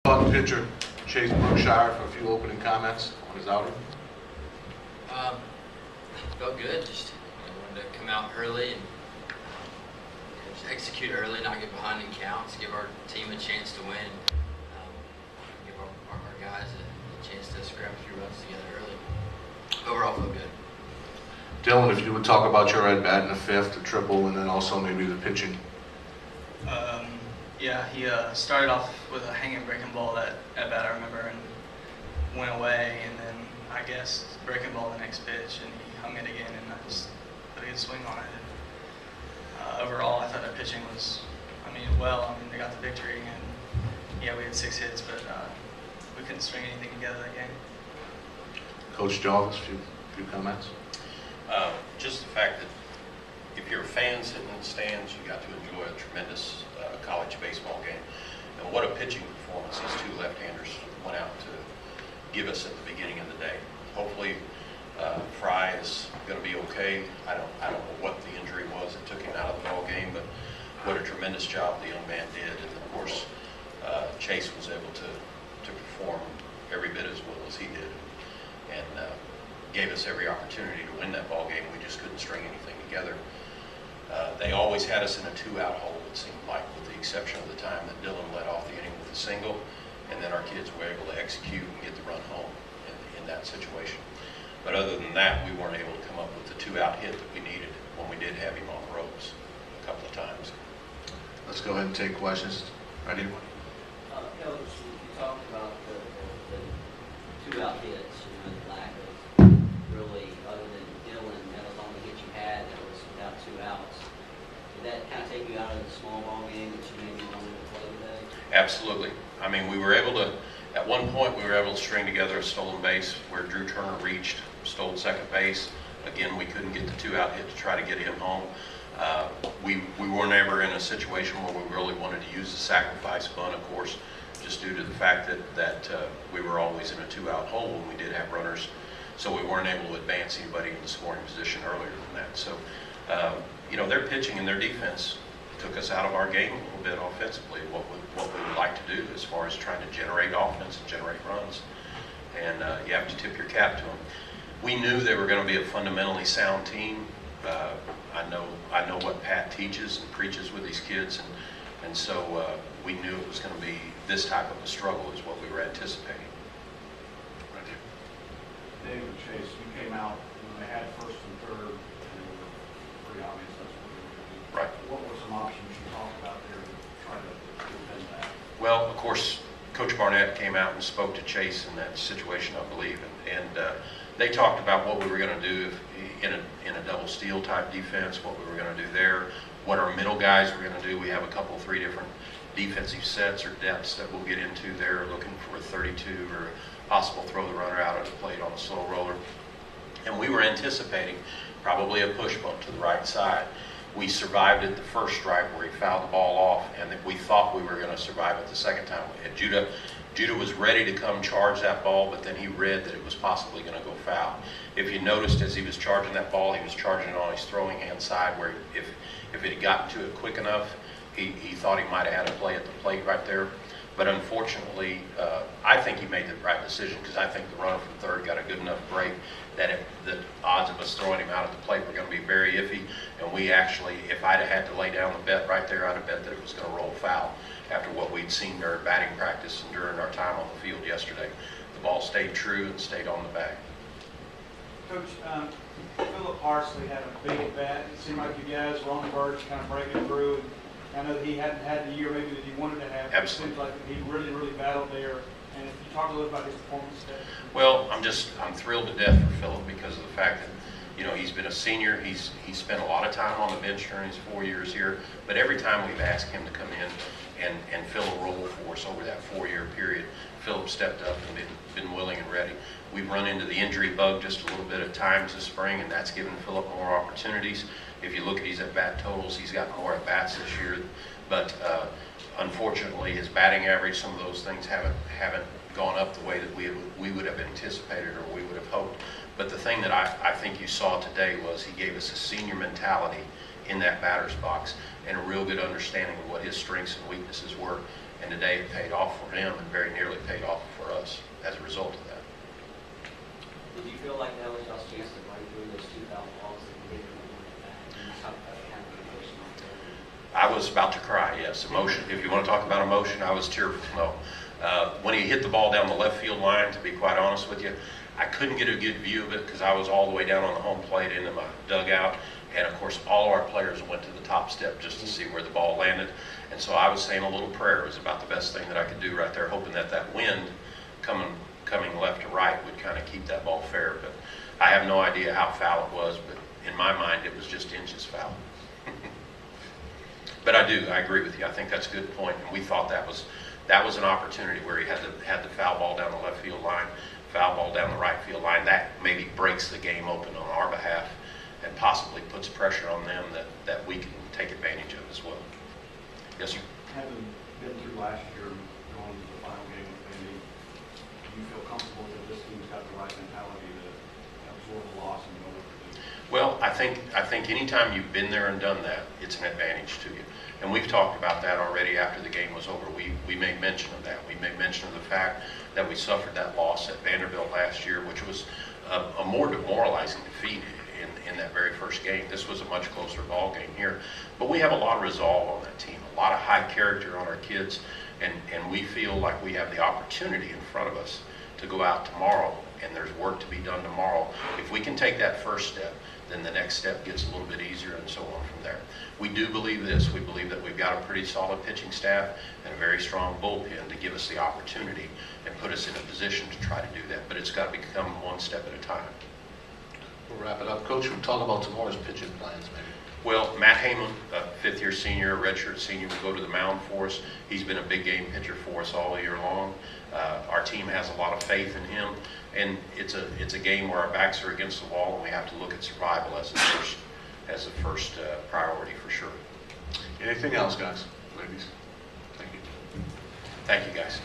Starting pitcher Chase Brookshire for a few opening comments on his outing. Felt good. Just wanted to come out early and just execute early, not get behind in counts, give our team a chance to win, give our guys a chance to scrap a few runs together early. Overall, felt good. Dylan, if you would talk about your at bat in the fifth, the triple, and then also maybe the pitching. Yeah, he started off with a hanging breaking ball that at bat I remember and went away, and then I guess breaking ball the next pitch, and he hung it again, and I just put a good swing on it. And, overall, I thought that pitching was, they got the victory, and yeah, we had 6 hits, but we couldn't string anything together that game. Coach Jarvis, a few comments. Just the fact that if you're a fan sitting in the stands, you got to enjoy a tremendous college baseball game. And what a pitching performance these two left-handers went out to give us at the beginning of the day. Hopefully Fry is going to be okay. I don't know what the injury was that took him out of the ball game, but what a tremendous job the young man did. And of course, Chase was able to perform every bit as well as he did, and gave us every opportunity to win that ball game. We just couldn't string anything together. They always had us in a 2-out hole, it seemed like, with the exception of the time that Dylan led off the inning with a single, and then our kids were able to execute and get the run home in that situation. But other than that, we weren't able to come up with the 2-out hit that we needed when we did have him on the ropes a couple of times. Let's go ahead and take questions. Ready? Coach, you talked about the 2-out hits, the lack of really, other than Dylan, that was the only hit you had that was without 2 outs. Did that kind of take you out of the small ball game that you maybe wanted to play today? Absolutely. I mean, we were able to, at one point, we were able to string together a stolen base where Drew Turner reached, stole second base. Again, we couldn't get the 2-out hit to try to get him home. We weren't ever in a situation where we really wanted to use the sacrifice bunt, of course, just due to the fact that we were always in a 2-out hole when we did have runners. So we weren't able to advance anybody in the scoring position earlier than that. So, their pitching and their defense took us out of our game a little bit offensively, what we would like to do as far as trying to generate offense and generate runs. And you have to tip your cap to them. We knew they were going to be a fundamentally sound team. I know what Pat teaches and preaches with these kids, and so we knew it was going to be this type of a struggle is what we were anticipating. David Chase, you came out when they had first and third, and it was pretty obvious that's what they were going to do. Right. What were some options you talked about there to try to defend that? Well, of course, Coach Barnett came out and spoke to Chase in that situation, I believe, and they talked about what we were going to do in a double steal type defense, what we were going to do there, what our middle guys were going to do. We have a couple, 3 different defensive sets or depths that we'll get into there, looking for a 32 or possible throw the runner out of the plate on a slow roller. And we were anticipating probably a push bump to the right side. We survived it the first strike where he fouled the ball off, and we thought we were going to survive it the second time. Judah was ready to come charge that ball, but then he read that it was possibly going to go foul. If you noticed, as he was charging that ball, he was charging it on his throwing hand side, where if it had gotten to it quick enough, he thought he might have had a play at the plate right there. But unfortunately, I think he made the right decision, because I think the runner from third got a good enough break that the odds of us throwing him out at the plate were going to be very iffy. And we actually, if I'd have had to lay down the bet right there, I'd have bet that it was going to roll foul after what we'd seen during batting practice and during our time on the field yesterday. The ball stayed true and stayed on the bag. Coach, Philip Parsley had a big at bat. It seemed like you guys were on the verge of kind of breaking through. And I know that he hadn't had the year maybe that he wanted to have. Absolutely. It seems like he really, really battled there. And if you talk a little about his performance today. Well, I'm thrilled to death for Philip because of the fact that, he's been a senior. He's spent a lot of time on the bench during his 4 years here. But every time we've asked him to come in and fill a role for us over that 4-year period, Philip stepped up and been willing and ready. We've run into the injury bug just a little bit at times this spring, and that's given Philip more opportunities. If you look at his at-bat totals, he's got more at-bats this year. But unfortunately, his batting average, some of those things haven't gone up the way that we would have anticipated or we would have hoped. But the thing that I think you saw today was he gave us a senior mentality in that batter's box and a real good understanding of what his strengths and weaknesses were. And today it paid off for him and very nearly paid off for us as a result of that. Did you feel like that was y'all's chance to break through those two foul balls and get them on the back? And talk about the kind of emotion on there. I was about to cry, yes. Emotion. If you want to talk about emotion, I was tearful. No. When he hit the ball down the left field line, to be quite honest with you, I couldn't get a good view of it because I was all the way down on the home plate into my dugout. And of course, all of our players went to the top step just to see where the ball landed. And so I was saying a little prayer. It was about the best thing that I could do right there, hoping that that wind coming left to right would kind of keep that ball fair. But I have no idea how foul it was, but in my mind, it was just inches foul. But I agree with you. I think that's a good point. And we thought that was an opportunity where he had the foul ball down the left field line, foul ball down the right field line. That maybe breaks the game open on our behalf and possibly puts pressure on them that we can take advantage of as well. Yes, sir. Having been through last year, going to the final game with Vandy, do you feel comfortable that this team's got the right mentality to absorb the loss and know what to do? Well, I think anytime you've been there and done that, it's an advantage to you. And we've talked about that already after the game was over. We made mention of that. We made mention of the fact that we suffered that loss at Vanderbilt last year, which was a more demoralizing defeat in that very first game. This was a much closer ball game here. But we have a lot of resolve on that team, a lot of high character on our kids, and we feel like we have the opportunity in front of us to go out tomorrow, and there's work to be done tomorrow. If we can take that first step, then the next step gets a little bit easier and so on from there. We do believe this. We believe that we've got a pretty solid pitching staff and a very strong bullpen to give us the opportunity and put us in a position to try to do that. But it's got to become one step at a time. We'll wrap it up. Coach, we'll talk about tomorrow's pitching plans maybe. Well, Matt Heyman, a fifth-year senior, a redshirt senior, will go to the mound for us. He's been a big game pitcher for us all year long. Our team has a lot of faith in him, and it's a game where our backs are against the wall, and we have to look at survival as the first priority for sure. Anything else, guys? Ladies? Thank you. Thank you, guys.